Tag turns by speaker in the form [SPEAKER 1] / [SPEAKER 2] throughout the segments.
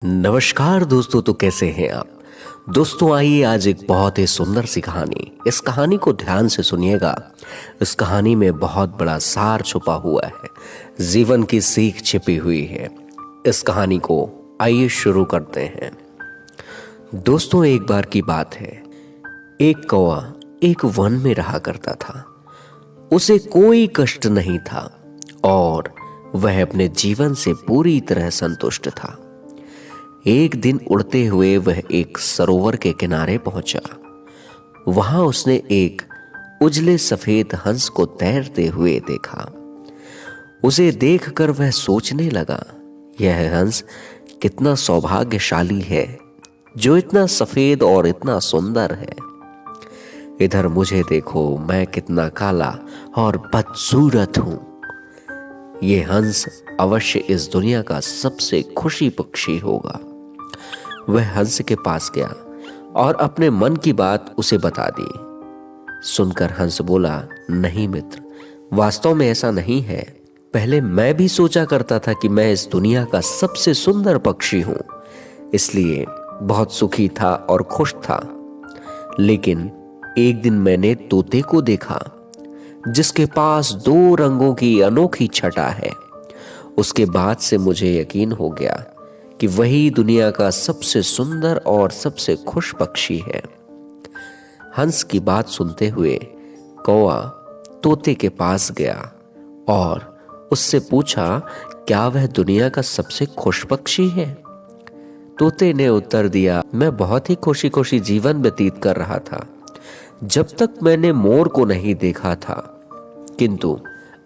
[SPEAKER 1] नमस्कार दोस्तों, तो कैसे हैं आप। दोस्तों आइए आज एक बहुत ही सुंदर सी कहानी, इस कहानी को ध्यान से सुनिएगा। इस कहानी में बहुत बड़ा सार छुपा हुआ है, जीवन की सीख छिपी हुई है। इस कहानी को आइए शुरू करते हैं। दोस्तों एक बार की बात है, एक कौवा एक वन में रहा करता था। उसे कोई कष्ट नहीं था और वह अपने जीवन से पूरी तरह संतुष्ट था। एक दिन उड़ते हुए वह एक सरोवर के किनारे पहुंचा। वहां उसने एक उजले सफेद हंस को तैरते हुए देखा। उसे देखकर वह सोचने लगा, यह हंस कितना सौभाग्यशाली है जो इतना सफेद और इतना सुंदर है। इधर मुझे देखो, मैं कितना काला और बदसूरत हूं। ये हंस अवश्य इस दुनिया का सबसे खुशी पक्षी होगा। वह हंस के पास गया और अपने मन की बात उसे बता दी। सुनकर हंस बोला, नहीं मित्र, वास्तव में ऐसा नहीं है। पहले मैं भी सोचा करता था कि मैं इस दुनिया का सबसे सुंदर पक्षी हूं, इसलिए बहुत सुखी था और खुश था। लेकिन एक दिन मैंने तोते को देखा जिसके पास 2 रंगों की अनोखी छटा है। उसके बाद से मुझे यकीन हो गया कि वही दुनिया का सबसे सुंदर और सबसे खुश पक्षी है। हंस की बात सुनते हुए कौवा तोते के पास गया और उससे पूछा, क्या वह दुनिया का सबसे खुश पक्षी है। तोते ने उत्तर दिया, मैं बहुत ही खुशी खुशी जीवन व्यतीत कर रहा था जब तक मैंने मोर को नहीं देखा था, किंतु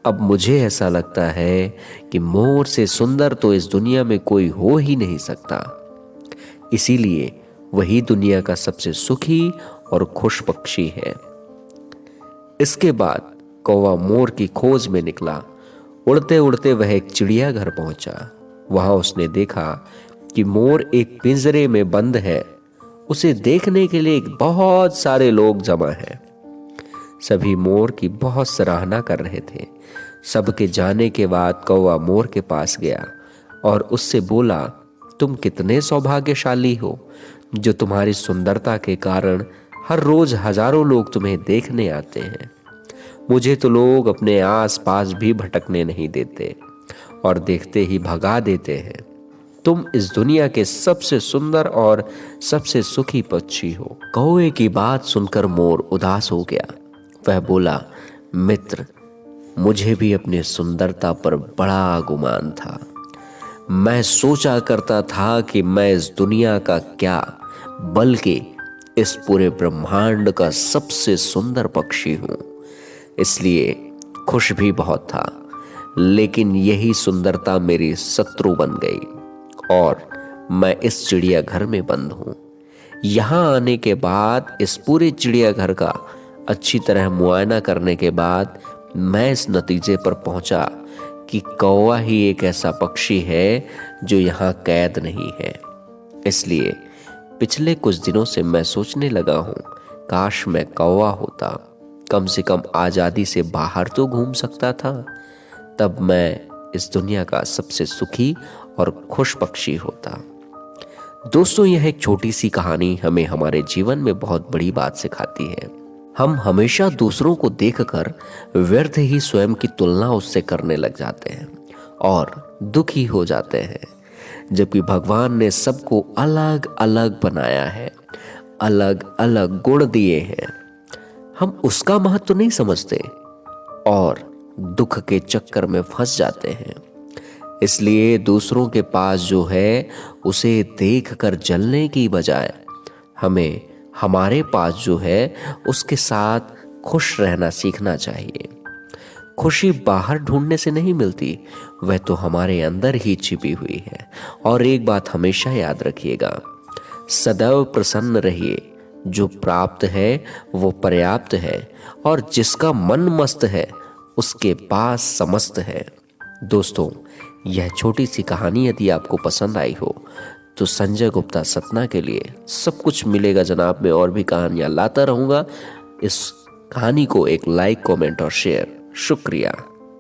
[SPEAKER 1] अब मुझे ऐसा लगता है कि मोर से सुंदर तो इस दुनिया में कोई हो ही नहीं सकता। इसीलिए वही दुनिया का सबसे सुखी और खुश पक्षी है। इसके बाद कौवा मोर की खोज में निकला। उड़ते उड़ते वह एक चिड़ियाघर पहुंचा। वहां उसने देखा कि मोर एक पिंजरे में बंद है। उसे देखने के लिए बहुत सारे लोग जमा हैं। सभी मोर की बहुत सराहना कर रहे थे। सबके जाने के बाद कौवा मोर के पास गया और उससे बोला, तुम कितने सौभाग्यशाली हो जो तुम्हारी सुंदरता के कारण हर रोज हजारों लोग तुम्हें देखने आते हैं। मुझे तो लोग अपने आस पास भी भटकने नहीं देते और देखते ही भगा देते हैं। तुम इस दुनिया के सबसे सुंदर और सबसे सुखी पक्षी हो। कौवे की बात सुनकर मोर उदास हो गया। वह बोला, मित्र, मुझे भी अपनी सुंदरता पर बड़ा गुमान था। मैं सोचा करता था कि मैं इस दुनिया का क्या, बल्कि इस पूरे ब्रह्मांड का सबसे सुंदर पक्षी हूं। इसलिए खुश भी बहुत था। लेकिन यही सुंदरता मेरी शत्रु बन गई और मैं इस चिड़ियाघर में बंद हूं। यहां आने के बाद इस पूरे चिड़ियाघर का अच्छी तरह मुआयना करने के बाद मैं इस नतीजे पर पहुंचा कि कौवा ही एक ऐसा पक्षी है जो यहाँ कैद नहीं है। इसलिए पिछले कुछ दिनों से मैं सोचने लगा हूँ, काश मैं कौवा होता, कम से कम आज़ादी से बाहर तो घूम सकता था। तब मैं इस दुनिया का सबसे सुखी और खुश पक्षी होता। दोस्तों यह एक छोटी सी कहानी हमें हमारे जीवन में बहुत बड़ी बात सिखाती है। हम हमेशा दूसरों को देखकर व्यर्थ ही स्वयं की तुलना उससे करने लग जाते हैं और दुखी हो जाते हैं, जबकि भगवान ने सबको अलग अलग बनाया है, अलग अलग गुण दिए हैं। हम उसका महत्व नहीं समझते और दुख के चक्कर में फंस जाते हैं। इसलिए दूसरों के पास जो है उसे देखकर जलने की बजाय हमें हमारे पास जो है उसके साथ खुश रहना सीखना चाहिए। खुशी बाहर ढूंढने से नहीं मिलती, वह तो हमारे अंदर ही छिपी हुई है। और एक बात हमेशा याद रखिएगा, सदैव प्रसन्न रहिए। जो प्राप्त है वो पर्याप्त है और जिसका मन मस्त है उसके पास समस्त है। दोस्तों यह छोटी सी कहानी यदि आपको पसंद आई हो तो संजय गुप्ता सतना के लिए सब कुछ मिलेगा जनाब में और भी कहानियां लाता रहूंगा। इस कहानी को एक लाइक, कमेंट और शेयर। शुक्रिया।